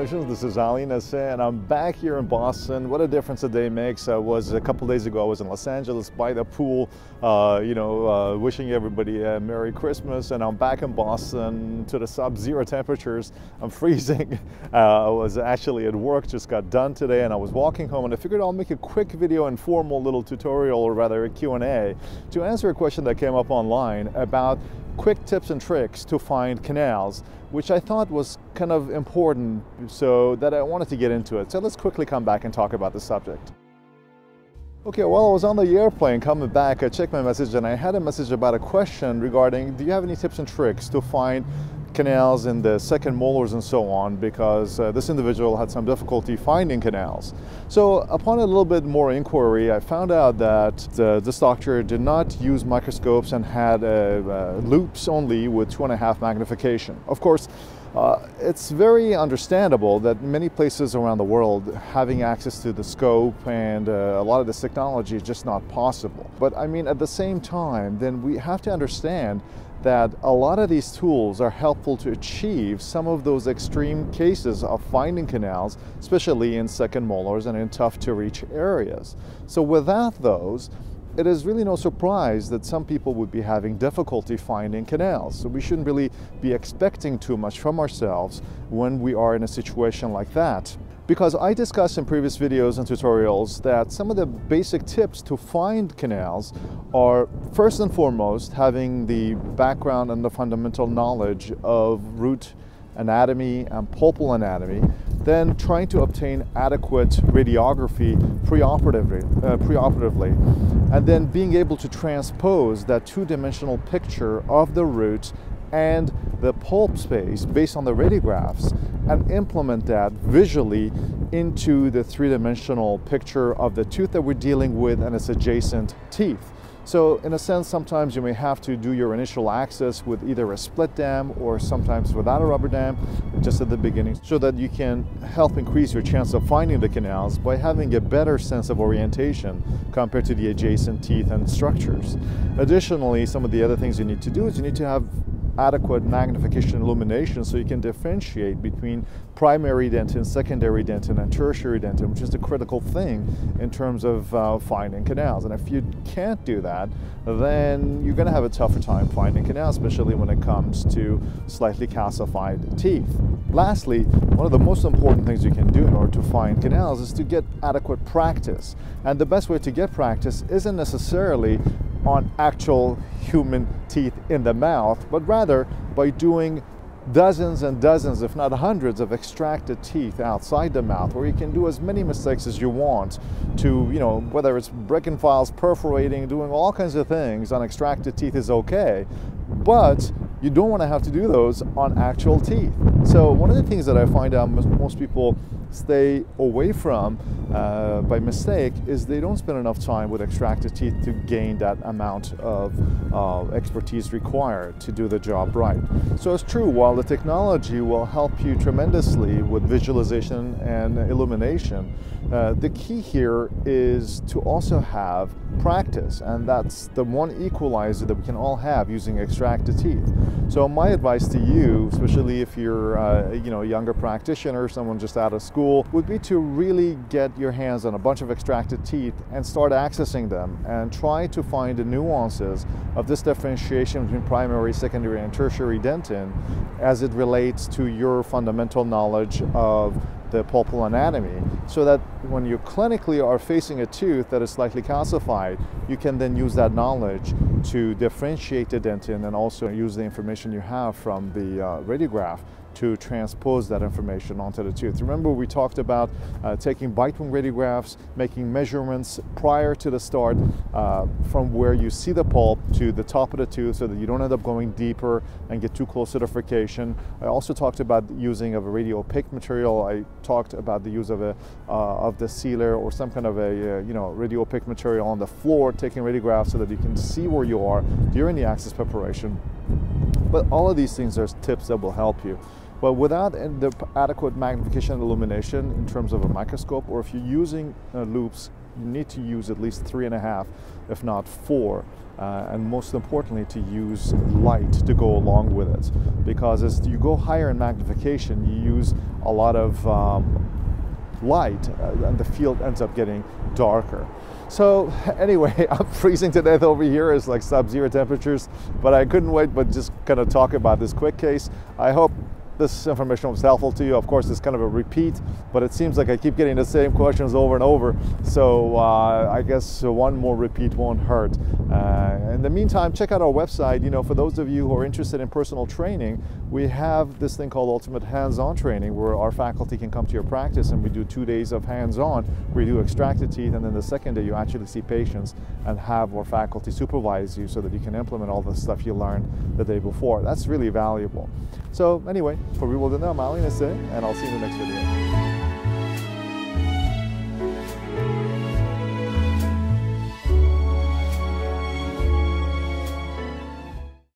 Congratulations, this is Ali Nasseh, and I'm back here in Boston. What a difference a day makes. I was a couple days ago, I was in Los Angeles by the pool, wishing everybody a Merry Christmas, and I'm back in Boston to the sub-zero temperatures. I'm freezing. I was actually at work, just got done today, and I was walking home, and I figured I'll make a quick video, informal little tutorial, or rather a Q&A, to answer a question that came up online about quick tips and tricks to find canals, which I thought was kind of important, so that I wanted to get into it. So let's quickly come back and talk about the subject. Okay, while I was on the airplane coming back, I checked my message and I had a message about a question regarding, do you have any tips and tricks to find canals in the second molars and so on, because this individual had some difficulty finding canals. So upon a little bit more inquiry, I found out that this doctor did not use microscopes and had loops only with 2.5 magnification. Of course, it's very understandable that many places around the world having access to the scope and a lot of this technology is just not possible. But I mean, at the same time, then we have to understand that a lot of these tools are helpful to achieve some of those extreme cases of finding canals, especially in second molars and in tough to reach areas. So without those, it is really no surprise that some people would be having difficulty finding canals. So we shouldn't really be expecting too much from ourselves when we are in a situation like that. Because I discussed in previous videos and tutorials that some of the basic tips to find canals are, first and foremost, having the background and the fundamental knowledge of root anatomy and pulpal anatomy, then trying to obtain adequate radiography preoperatively, and then being able to transpose that two-dimensional picture of the root and the pulp space based on the radiographs and implement that visually into the three-dimensional picture of the tooth that we're dealing with and its adjacent teeth. So in a sense, sometimes you may have to do your initial access with either a split dam or sometimes without a rubber dam just at the beginning, so that you can help increase your chance of finding the canals by having a better sense of orientation compared to the adjacent teeth and structures. Additionally, some of the other things you need to do is you need to have adequate magnification illumination so you can differentiate between primary dentin, secondary dentin, and tertiary dentin, which is the critical thing in terms of finding canals. And if you can't do that, then you're going to have a tougher time finding canals, especially when it comes to slightly calcified teeth. Lastly, one of the most important things you can do in order to find canals is to get adequate practice. And the best way to get practice isn't necessarily on actual human teeth in the mouth, but rather by doing dozens and dozens, if not hundreds, of extracted teeth outside the mouth, where you can do as many mistakes as you want to, whether it's breaking files, perforating, doing all kinds of things on extracted teeth is okay, but you don't want to have to do those on actual teeth. So one of the things that I find out most people stay away from by mistake is they don't spend enough time with extracted teeth to gain that amount of expertise required to do the job right. So it's true, while the technology will help you tremendously with visualization and illumination, the key here is to also have practice, and that's the one equalizer that we can all have using extracted teeth. So my advice to you, especially if you're a younger practitioner, someone just out of school, would be to really get your hands on a bunch of extracted teeth and start accessing them and try to find the nuances of this differentiation between primary, secondary, and tertiary dentin as it relates to your fundamental knowledge of the pulpal anatomy, so that when you clinically are facing a tooth that is slightly calcified, you can then use that knowledge to differentiate the dentin and also use the information you have from the radiograph to transpose that information onto the tooth. Remember, we talked about taking bite wing radiographs, making measurements prior to the start from where you see the pulp to the top of the tooth so that you don't end up going deeper and get too close to the furcation. I also talked about the using of a radio-opaque material. I talked about the use of the sealer or some kind of a radio-opaque material on the floor, taking radiographs so that you can see where you are during the access preparation. But all of these things are tips that will help you. But without the adequate magnification and illumination in terms of a microscope, or if you're using loops need to use at least 3.5, if not 4. And most importantly, to use light to go along with it, because as you go higher in magnification, you use a lot of light, and the field ends up getting darker. So anyway, I'm freezing to death over here. It's like sub-zero temperatures, but I couldn't wait but just kind of talk about this quick case. I hope this information was helpful to you. Of course, it's kind of a repeat, but it seems like I keep getting the same questions over and over. So I guess one more repeat won't hurt. In the meantime, check out our website. You know, for those of you who are interested in personal training, we have this thing called Ultimate Hands-On Training, where our faculty can come to your practice and we do 2 days of hands-on, where you do extracted teeth, and then the second day you actually see patients and have our faculty supervise you so that you can implement all the stuff you learned the day before. That's really valuable. So anyway, for people to know, Malin is it, and I'll see you in the next video.